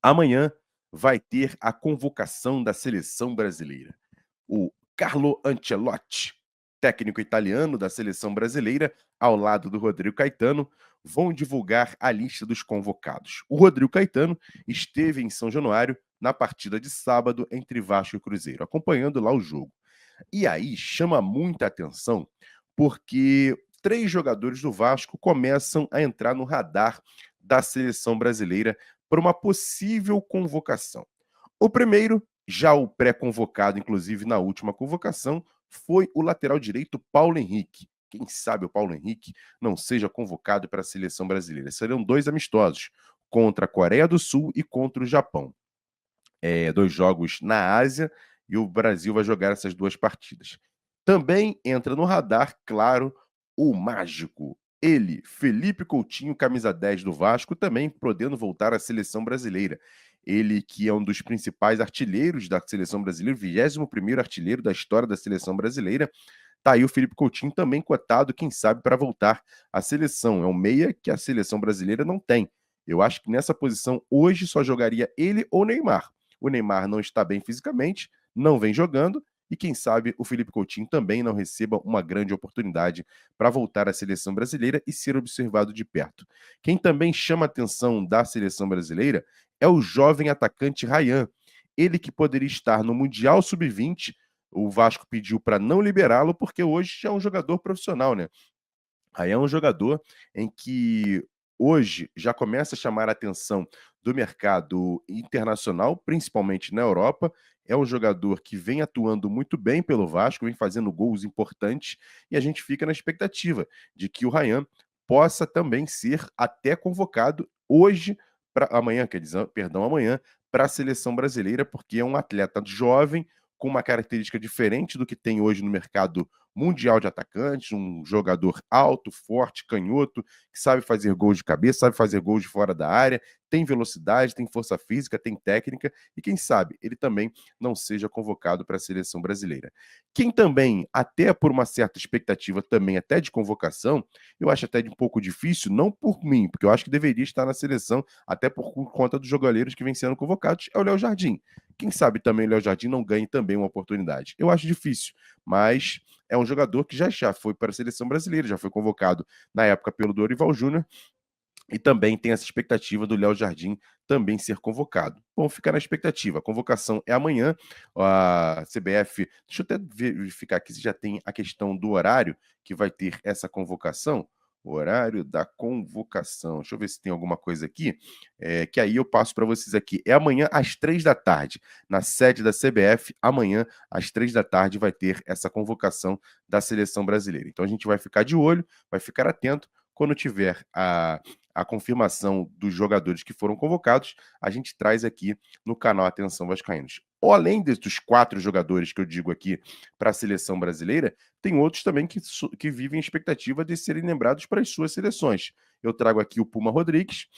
Amanhã vai ter a convocação da seleção brasileira. O Carlo Ancelotti, técnico italiano da seleção brasileira, ao lado do Rodrigo Caetano, vão divulgar a lista dos convocados. O Rodrigo Caetano esteve em São Januário na partida de sábado entre Vasco e Cruzeiro, acompanhando lá o jogo. E aí chama muita atenção porque 3 jogadores do Vasco começam a entrar no radar da seleção brasileira para uma possível convocação. O primeiro, já o pré-convocado, inclusive na última convocação, foi o lateral direito Paulo Henrique. Quem sabe o Paulo Henrique não seja convocado para a seleção brasileira. Serão 2 amistosos, contra a Coreia do Sul e contra o Japão. 2 jogos na Ásia e o Brasil vai jogar essas 2 partidas. Também entra no radar, claro, o mágico. Ele, Felipe Coutinho, camisa 10 do Vasco, também podendo voltar à seleção brasileira. Ele que é um dos principais artilheiros da seleção brasileira, 21º artilheiro da história da seleção brasileira. Tá aí o Felipe Coutinho também cotado, quem sabe, para voltar à seleção. É um meia que a seleção brasileira não tem. Eu acho que nessa posição hoje só jogaria ele ou Neymar. O Neymar não está bem fisicamente, não vem jogando, e quem sabe o Felipe Coutinho também não receba uma grande oportunidade para voltar à seleção brasileira e ser observado de perto. Quem também chama a atenção da seleção brasileira é o jovem atacante Ryan. Ele que poderia estar no Mundial Sub-20, o Vasco pediu para não liberá-lo porque hoje já é um jogador profissional, né? Aí é um jogador em que hoje já começa a chamar a atenção do mercado internacional, principalmente na Europa. É um jogador que vem atuando muito bem pelo Vasco, vem fazendo gols importantes, e a gente fica na expectativa de que o Ryan possa também ser até convocado hoje, para amanhã, quer dizer, perdão, amanhã, para a seleção brasileira, porque é um atleta jovem, com uma característica diferente do que tem hoje no mercado mundial de atacantes, um jogador alto, forte, canhoto, que sabe fazer gols de cabeça, sabe fazer gols de fora da área, tem velocidade, tem força física, tem técnica, e quem sabe ele também não seja convocado para a seleção brasileira. Quem também, até por uma certa expectativa também até de convocação, eu acho até um pouco difícil, não por mim, porque eu acho que deveria estar na seleção, até por conta dos jogadores que vêm sendo convocados, é o Léo Jardim. Quem sabe também o Léo Jardim não ganhe também uma oportunidade. Eu acho difícil, mas é um jogador que já foi para a seleção brasileira, já foi convocado na época pelo Dorival Júnior, e também tem essa expectativa do Léo Jardim também ser convocado. Bom, ficar na expectativa. A convocação é amanhã. A CBF, deixa eu até verificar aqui se já tem a questão do horário que vai ter essa convocação. O horário da convocação. Deixa eu ver se tem alguma coisa aqui, que aí eu passo para vocês aqui. É amanhã às 3 da tarde, na sede da CBF. Amanhã, às 3 da tarde, vai ter essa convocação da seleção brasileira. Então a gente vai ficar de olho, vai ficar atento. Quando tiver a confirmação dos jogadores que foram convocados, a gente traz aqui no canal Atenção Vascaínos. Além dos 4 jogadores que eu digo aqui para a seleção brasileira, tem outros também que vivem expectativa de serem lembrados para as suas seleções. Eu trago aqui o Puma Rodrigues,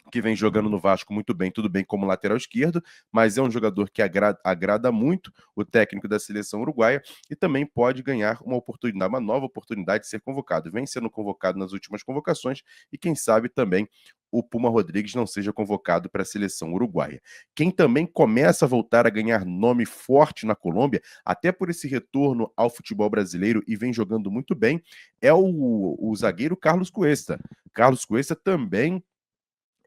que vem jogando no Vasco muito bem, tudo bem como lateral esquerdo, mas é um jogador que agrada muito o técnico da seleção uruguaia e também pode ganhar uma oportunidade, uma nova oportunidade de ser convocado. Vem sendo convocado nas últimas convocações e quem sabe também o Puma Rodrigues não seja convocado para a seleção uruguaia. Quem também começa a voltar a ganhar nome forte na Colômbia, até por esse retorno ao futebol brasileiro e vem jogando muito bem, é o zagueiro Carlos Cuesta. Carlos Cuesta também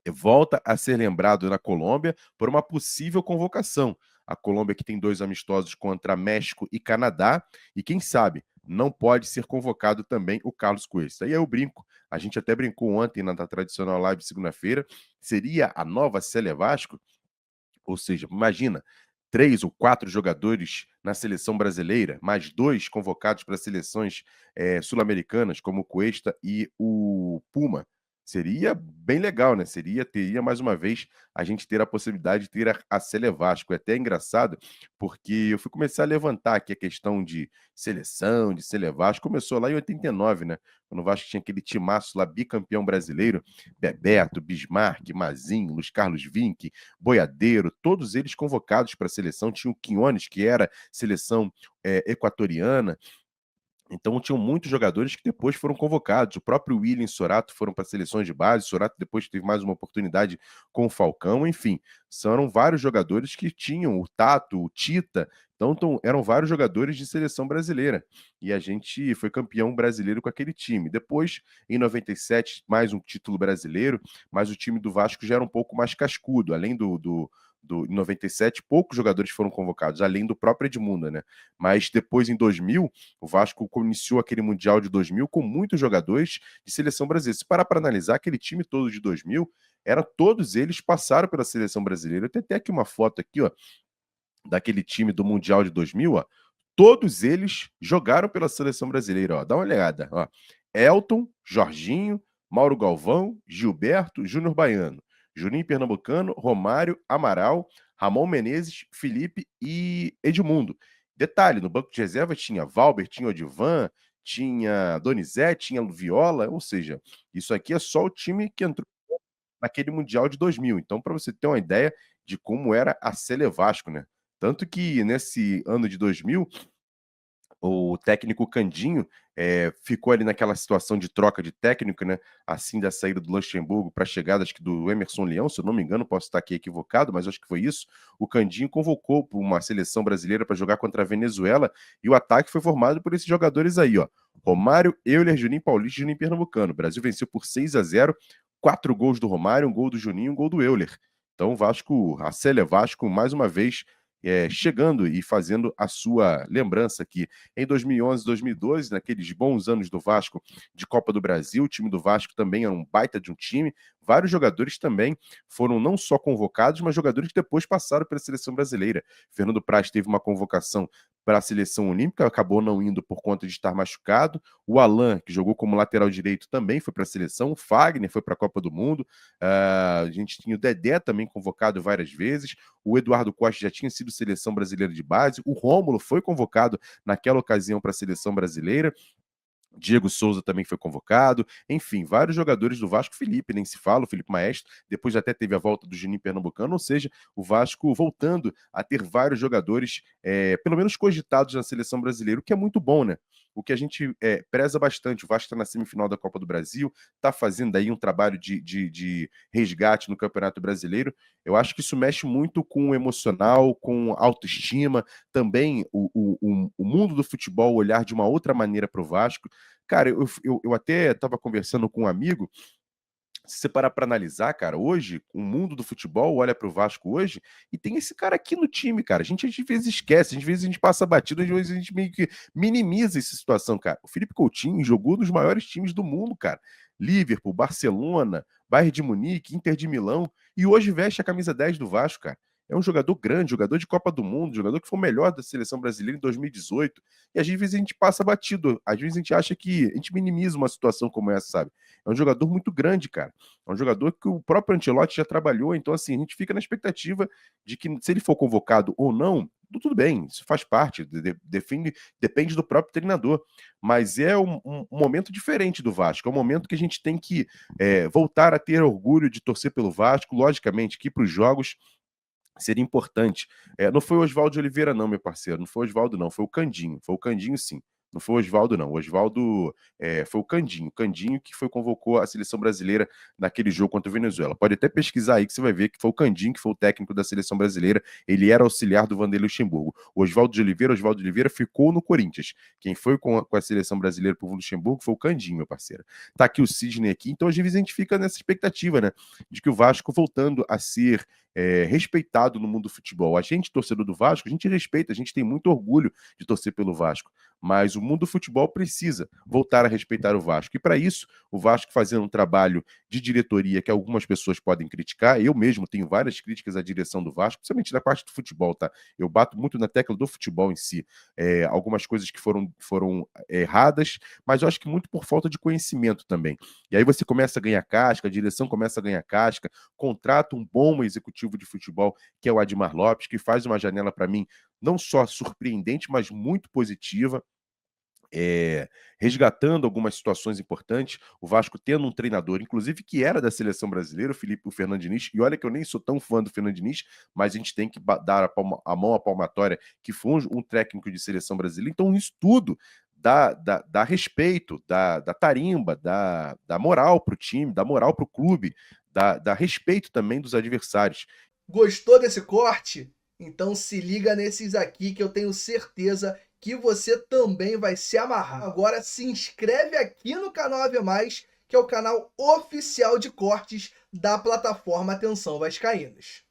volta a ser lembrado na Colômbia por uma possível convocação. A Colômbia que tem 2 amistosos contra México e Canadá, e quem sabe não pode ser convocado também o Carlos Cuesta. E aí eu brinco, a gente até brincou ontem na tradicional live segunda-feira, seria a nova Célia Vasco? Ou seja, imagina, 3 ou 4 jogadores na seleção brasileira, mais 2 convocados para seleções sul-americanas, como o Cuesta e o Puma. Seria bem legal, né? Teria mais uma vez a gente ter a possibilidade de ter a Célia Vasco. É até engraçado, porque eu fui começar a levantar aqui a questão de seleção, de Célia Vasco. Começou lá em 89, né? Quando o Vasco tinha aquele timaço lá, bicampeão brasileiro, Bebeto, Bismarck, Mazinho, Luiz Carlos Vinck, Boiadeiro, todos eles convocados para a seleção. Tinha o Quinones, que era seleção equatoriana. Então tinham muitos jogadores que depois foram convocados. O próprio Willian e Sorato foram para seleções de base. Sorato depois teve mais uma oportunidade com o Falcão. Enfim, eram vários jogadores que tinham o Tato, o Tita. Então eram vários jogadores de seleção brasileira. E a gente foi campeão brasileiro com aquele time. Depois, em 97, mais um título brasileiro, mas o time do Vasco já era um pouco mais cascudo. Além em 97, poucos jogadores foram convocados, além do próprio Edmundo, né? Mas depois, em 2000, o Vasco iniciou aquele Mundial de 2000 com muitos jogadores de seleção brasileira. Se parar para analisar, aquele time todo de 2000, todos eles passaram pela seleção brasileira. Eu tenho até aqui uma foto aqui, ó, daquele time do Mundial de 2000, ó. Todos eles jogaram pela seleção brasileira, ó. Dá uma olhada, ó. Elton, Jorginho, Mauro Galvão, Gilberto, Júnior Baiano, Juninho Pernambucano, Romário, Amaral, Ramon Menezes, Felipe e Edmundo. Detalhe, no banco de reserva tinha Valber, tinha Odivan, tinha Donizete, tinha Viola, ou seja, isso aqui é só o time que entrou naquele Mundial de 2000. Então, para você ter uma ideia de como era a Sele Vasco, né? Tanto que nesse ano de 2000, o técnico Candinho ficou ali naquela situação de troca de técnico, né? Assim da saída do Luxemburgo para a chegada, acho que do Emerson Leão, se eu não me engano, posso estar aqui equivocado, mas acho que foi isso. O Candinho convocou para uma seleção brasileira para jogar contra a Venezuela e o ataque foi formado por esses jogadores aí, ó. Romário, Euler, Juninho Paulista e Juninho Pernambucano. O Brasil venceu por 6-0, 4 gols do Romário, um gol do Juninho, um gol do Euler. Então, o Vasco, a Célia Vasco, mais uma vez, chegando e fazendo a sua lembrança aqui. Em 2011, 2012, naqueles bons anos do Vasco de Copa do Brasil, o time do Vasco também era um baita de um time. Vários jogadores também foram não só convocados, mas jogadores que depois passaram pela seleção brasileira. Fernando Praz teve uma convocação para a seleção olímpica, acabou não indo por conta de estar machucado. O Alan, que jogou como lateral direito, também foi para a seleção. O Fagner foi para a Copa do Mundo. A gente tinha o Dedé também convocado várias vezes. O Eduardo Costa já tinha sido seleção brasileira de base. O Rômulo foi convocado naquela ocasião para a seleção brasileira. Diego Souza também foi convocado, enfim, vários jogadores do Vasco, Felipe, nem se fala, o Felipe Maestro, depois até teve a volta do Juninho Pernambucano, ou seja, o Vasco voltando a ter vários jogadores, pelo menos cogitados na seleção brasileira, o que é muito bom, né? O que a gente preza bastante, o Vasco está na semifinal da Copa do Brasil, está fazendo aí um trabalho de resgate no Campeonato Brasileiro, eu acho que isso mexe muito com o emocional, com autoestima, também o mundo do futebol olhar de uma outra maneira para o Vasco. Cara, eu até estava conversando com um amigo. Se você parar para analisar, cara, hoje, o mundo do futebol olha para o Vasco hoje e tem esse cara aqui no time, cara. A gente às vezes esquece, às vezes a gente passa batido, às vezes a gente meio que minimiza essa situação, cara. O Felipe Coutinho jogou nos maiores times do mundo, cara. Liverpool, Barcelona, Bayern de Munique, Inter de Milão, e hoje veste a camisa 10 do Vasco, cara. É um jogador grande, jogador de Copa do Mundo, jogador que foi o melhor da seleção brasileira em 2018. E às vezes a gente passa batido, às vezes a gente acha que a gente minimiza uma situação como essa, sabe? É um jogador muito grande, cara. É um jogador que o próprio Ancelotti já trabalhou, então assim, a gente fica na expectativa de que se ele for convocado ou não, tudo bem, isso faz parte, depende do próprio treinador, mas é um momento diferente do Vasco, é um momento que a gente tem que voltar a ter orgulho de torcer pelo Vasco, logicamente que para os jogos seria importante. Não foi o Oswaldo de Oliveira, não, meu parceiro. Não foi o Oswaldo, não. Foi o Candinho. Foi o Candinho, sim. Não foi o Oswaldo, não. O Oswaldo foi o Candinho. O Candinho que convocou a seleção brasileira naquele jogo contra a Venezuela. Pode até pesquisar aí que você vai ver que foi o Candinho que foi o técnico da seleção brasileira. Ele era auxiliar do Vanderlei Luxemburgo. O Oswaldo de Oliveira ficou no Corinthians. Quem foi com a seleção brasileira pro Luxemburgo foi o Candinho, meu parceiro. Tá aqui o Sidney aqui. Então, às vezes, a gente fica nessa expectativa, né? De que o Vasco voltando a ser respeitado no mundo do futebol. A gente, torcedor do Vasco, a gente respeita, a gente tem muito orgulho de torcer pelo Vasco, mas o mundo do futebol precisa voltar a respeitar o Vasco. E para isso, o Vasco fazendo um trabalho de diretoria que algumas pessoas podem criticar, eu mesmo tenho várias críticas à direção do Vasco, principalmente da parte do futebol, tá? Eu bato muito na tecla do futebol em si. Algumas coisas que foram erradas, mas eu acho que muito por falta de conhecimento também. E aí você começa a ganhar casca, a direção começa a ganhar casca, contrata um bom executivo de futebol, que é o Admar Lopes, que faz uma janela para mim não só surpreendente, mas muito positiva. Resgatando algumas situações importantes, o Vasco tendo um treinador, inclusive que era da seleção brasileira, o Fernando Diniz, e olha que eu nem sou tão fã do Fernando Diniz, mas a gente tem que dar a mão à palmatória, que foi um técnico de seleção brasileira, então isso tudo dá respeito, dá tarimba, dá moral para o time, dá moral para o clube, dá respeito também dos adversários. Gostou desse corte? Então se liga nesses aqui que eu tenho certeza que você também vai se amarrar. Agora se inscreve aqui no canal AV+, que é o canal oficial de cortes da plataforma Atenção Vascaínos.